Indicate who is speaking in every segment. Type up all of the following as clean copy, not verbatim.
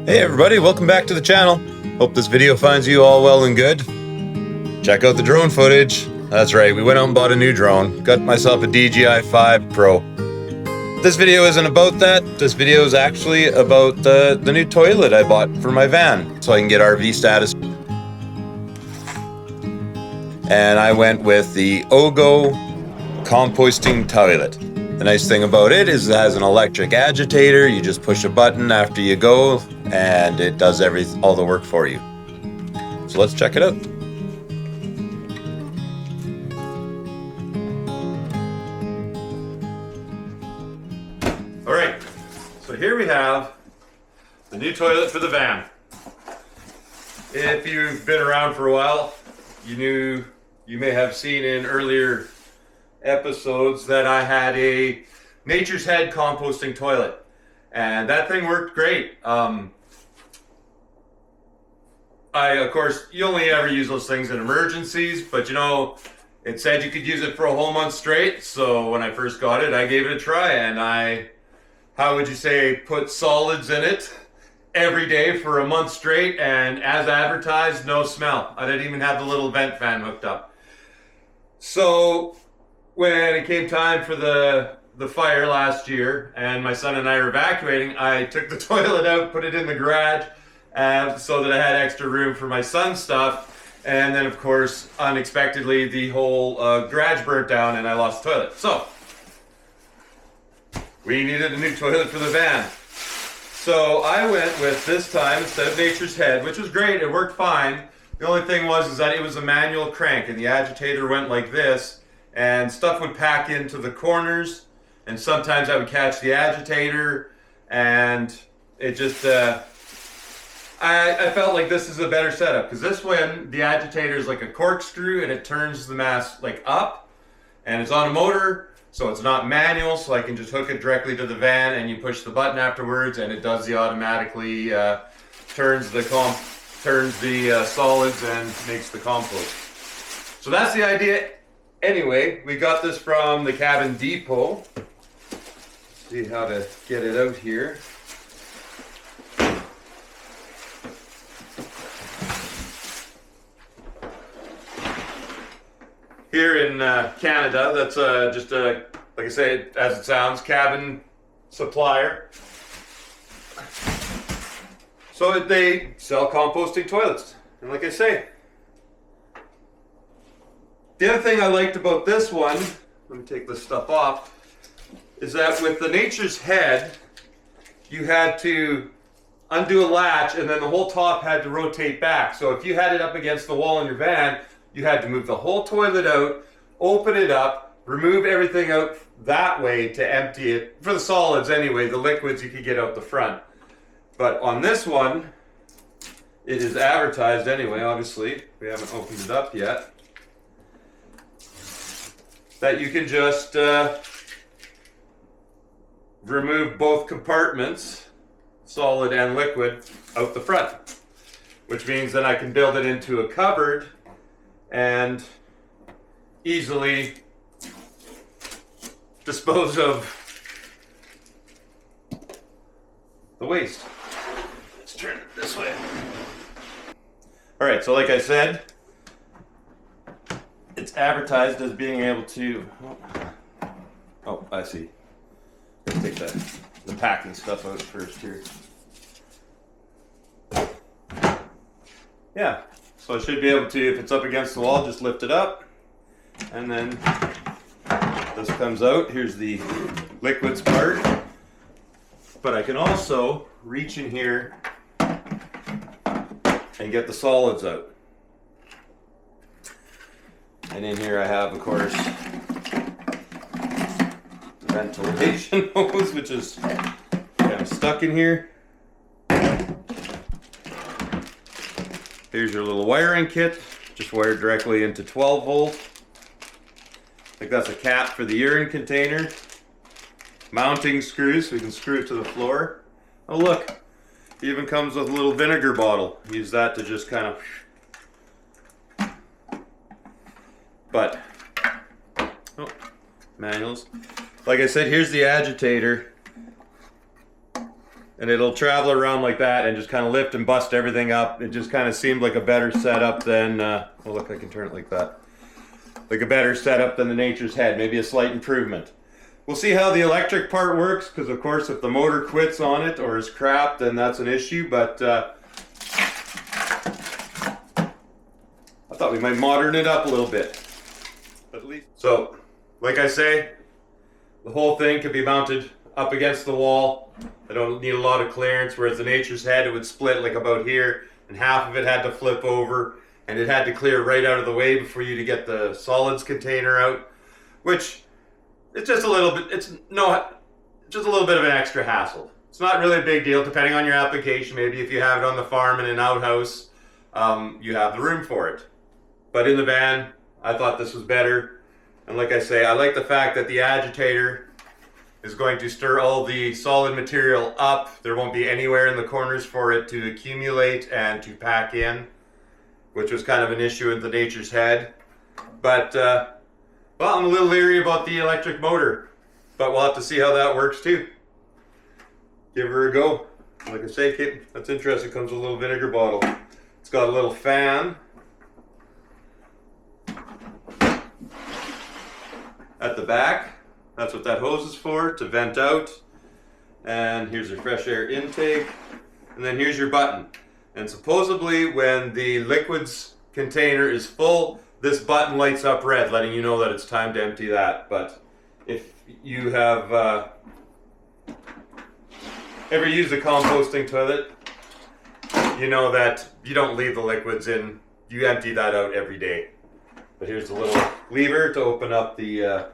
Speaker 1: Hey everybody, welcome back to the channel. Hope this video finds you all well and good. Check out the drone footage. That's right, we went out and bought a new drone. Got myself a DJI 5 Pro. This video isn't about that. This video is actually about the new toilet I bought for my van so I can get RV status. And I went with the OGO composting toilet. The nice thing about it is it has an electric agitator. You just push a button after you go and it does all the work for you. So let's check it out. All right, so here we have the new toilet for the van. If you've been around for a while, you may have seen in earlier episodes that I had a Nature's Head composting toilet, and that thing worked great. Of course, you only ever use those things in emergencies, but you know, it said you could use it for a whole month straight. So when I first got it, I gave it a try, and how would you say, put solids in it every day for a month straight, and as advertised, no smell. I didn't even have the little vent fan hooked up. So when it came time for the fire last year and my son and I were evacuating, I took the toilet out, put it in the garage so that I had extra room for my son's stuff. And then of course, unexpectedly, the whole garage burnt down and I lost the toilet. So we needed a new toilet for the van. So I went with, this time, instead of Nature's Head, which was great, it worked fine. The only thing was that it was a manual crank and the agitator went like this, and stuff would pack into the corners, and sometimes I would catch the agitator, and it just, I felt like this is a better setup, because this one, the agitator is like a corkscrew and it turns the mast like up, and it's on a motor, so it's not manual, so I can just hook it directly to the van and you push the button afterwards and it does the automatically, turns the solids and makes the compost. So that's the idea. Anyway, we got this from the Cabin Depot. See how to get it out here. Here in Canada, that's just a, like I say, as it sounds, cabin supplier. So they sell composting toilets. And like I say, the other thing I liked about this one, let me take this stuff off, is that with the Nature's Head, you had to undo a latch and then the whole top had to rotate back. So if you had it up against the wall in your van, you had to move the whole toilet out, open it up, remove everything out that way to empty it. For the solids anyway, the liquids you could get out the front. But on this one, it is advertised anyway, obviously, we haven't opened it up yet, that you can just remove both compartments, solid and liquid, out the front. Which means that I can build it into a cupboard and easily dispose of the waste. Let's turn it this way. Alright, so like I said, it's advertised as being able to, oh, I see. Let's take the packing stuff out first here. Yeah, so I should be able to, if it's up against the wall, just lift it up, and then this comes out. Here's the liquids part, but I can also reach in here and get the solids out. And in here I have, of course, the ventilation hose, which is kind of stuck in here. Here's your little wiring kit, just wired directly into 12 volt. I think that's a cap for the urine container. Mounting screws, so we can screw it to the floor. Oh look, it even comes with a little vinegar bottle. Use that to just kind of, but, oh, manuals. Like I said, here's the agitator. and it'll travel around like that and just kind of lift and bust everything up. It just kind of seemed like a better setup than, oh look, I can turn it like that. Like a better setup than the Nature's Head, maybe a slight improvement. We'll see how the electric part works, because of course if the motor quits on it or is crap, then that's an issue, but I thought we might modern it up a little bit. At least. So, like I say, the whole thing can be mounted up against the wall. I don't need a lot of clearance, whereas the Nature's Head, it would split like about here, and half of it had to flip over, and it had to clear right out of the way for you to get the solids container out, which it's just a little bit, just a little bit of an extra hassle. It's not really a big deal, depending on your application. Maybe if you have it on the farm in an outhouse, you have the room for it. But in the van, I thought this was better. And like I say, I like the fact that the agitator is going to stir all the solid material up. There won't be anywhere in the corners for it to accumulate and to pack in, which was kind of an issue with the Nature's Head. But, well, I'm a little leery about the electric motor, but we'll have to see how that works too. Give her a go. Like I say, Kate, that's interesting. It comes with a little vinegar bottle. It's got a little fan at the back. That's what that hose is for, to vent out. And here's your fresh air intake. And then here's your button. And supposedly when the liquids container is full, this button lights up red, letting you know that it's time to empty that. But if you have ever used a composting toilet, you know that you don't leave the liquids in. You empty that out every day. But here's the little lever to open up the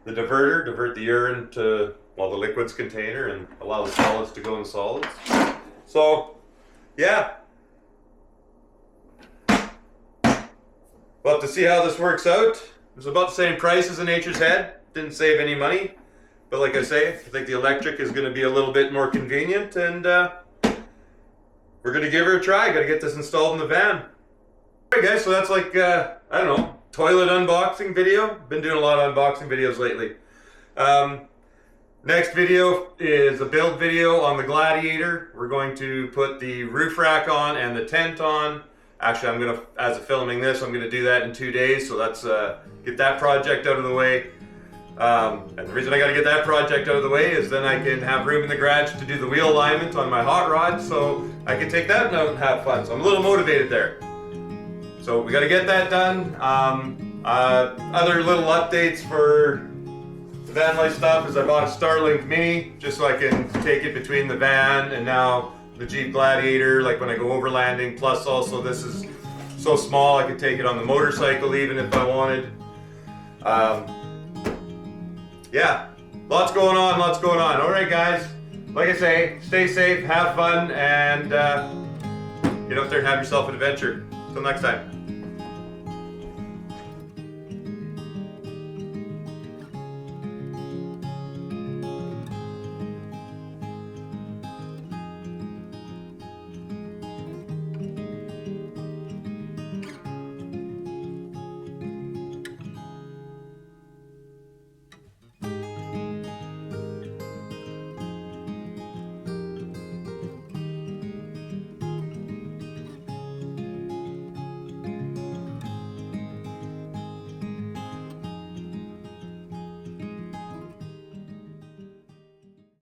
Speaker 1: diverter, divert the urine to, well, the liquids container and allow the solids to go in solids. So, yeah. We'll have to see how this works out. It was about the same price as the Nature's Head. Didn't save any money. But like I say, I think the electric is going to be a little bit more convenient, and we're going to give her a try. Got to get this installed in the van. Alright guys, so that's like, I don't know, toilet unboxing video. Been doing a lot of unboxing videos lately. Next video is a build video on the Gladiator. We're going to put the roof rack on and the tent on. Actually, I'm going to, as of filming this, I'm going to do that in 2 days. So let's get that project out of the way. And the reason I got to get that project out of the way is then I can have room in the garage to do the wheel alignment on my hot rod, so I can take that out and have fun. So I'm a little motivated there. So we got to get that done. Other little updates for the Vanlife stuff is I bought a Starlink Mini just so I can take it between the van and now the Jeep Gladiator, like when I go overlanding. Plus also this is so small I could take it on the motorcycle even if I wanted. Yeah, lots going on, lots going on. All right guys, like I say, stay safe, have fun, and get out there and have yourself an adventure. Till next time.